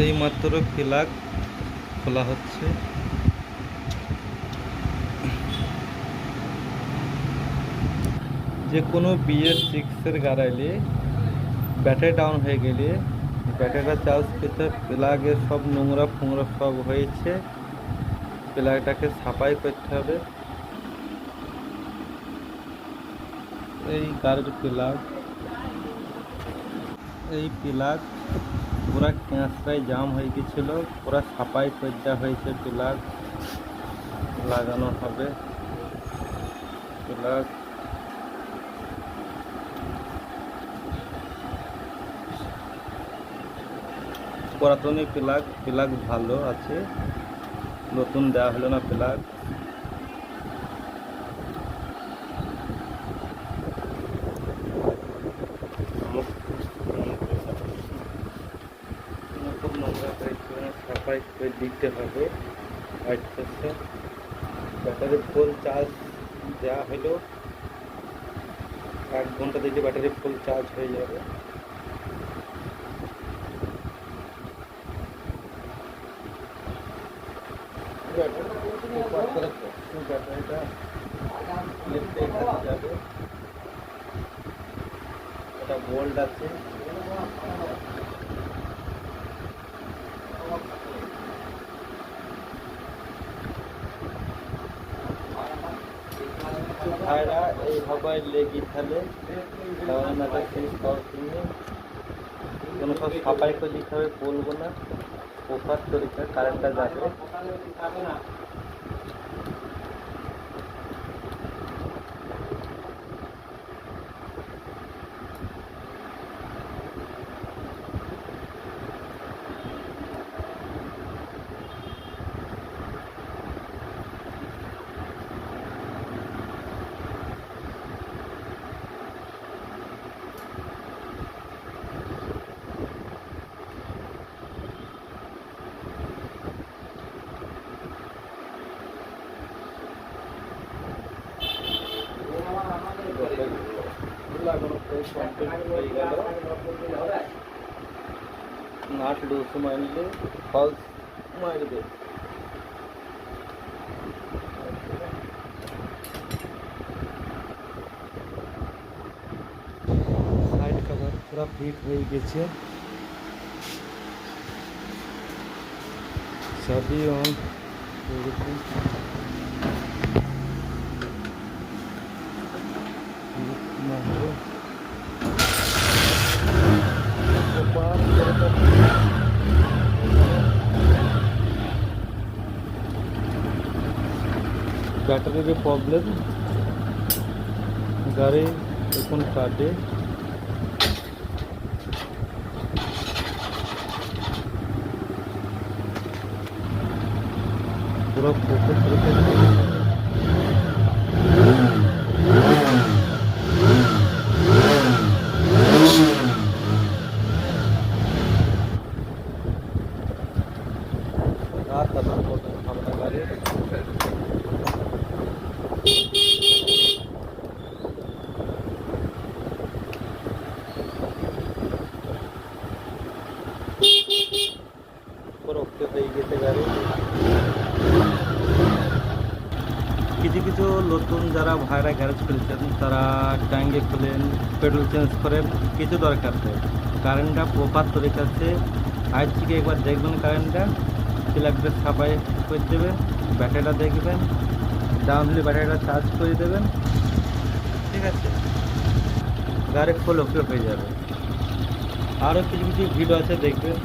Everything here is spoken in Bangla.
এই মাত্র প্লাগ খোলা হচ্ছে। যে কোনো BS6-এর গাড়াইলে ব্যাটারি ডাউন হয়ে গেলে ব্যাটারিটা চার্জ পেতে প্লাগের সব নোংরা ফোংরা সব হয়েছে, প্লাগটাকে সাফাই করতে হবে। এই গাড়ির প্লাগ, এই প্লাগ পুরা ক্যাঁচড়ায় জাম হয়ে গেছিল, পুরা সাফাই করে দেওয়া হয়েছে। প্লাগ লাগানো হবে। প্লাগ পুরাতনই প্লাগ ভালো আছে, নতুন দেওয়া হলো না প্লাগ। খুব নোংরা হয়েছে, সাফাই করে দিতে হবে। ব্যাটারি ফুল চার্জ দেওয়া হলো, 1 ঘন্টা দিলে ব্যাটারি ফুল চার্জ হয়ে যাবে। ব্যাটারিটা যাবে, এটা বোল্ট আছে। ভাইরা এইভাবে লেগে থাকলে কোনো সব সাফাই করে দিতে হবে, বলবো না প্রপার তরিকা কারেন্টটা যাবে। নাট লুজ মারলে ফলস মারবে। সাইড কভার পুরো ফিট হয়ে গেছে, সবই অন। ব্যাটারির প্রবলেম, গাড়ি এখন কাটে। পুরো ফোকাস রেখে রক্তে হয়ে গেছে গাড়ি। কিছু কিছু নতুন যারা ভাইরা গ্যারেজ খুলেছেন তারা ট্যাঙ্কে খুলেন, পেট্রোল চেঞ্জ করেন, কিছু দরকার নেই। কারেন্টটা প্রপার তরিকাছে আজ থেকে একবার দেখবেন, কারেন্টটা প্লাগটা সাফাই করে দেবেন, ব্যাটারিটা দেখবেন, ডাউন হলে ব্যাটারিটা চার্জ করে দেবেন, ঠিক আছে, গাড়ি ফুল ওকে হয়ে যাবে। আরও কিছু কিছু ভিডিও আছে দেখবেন।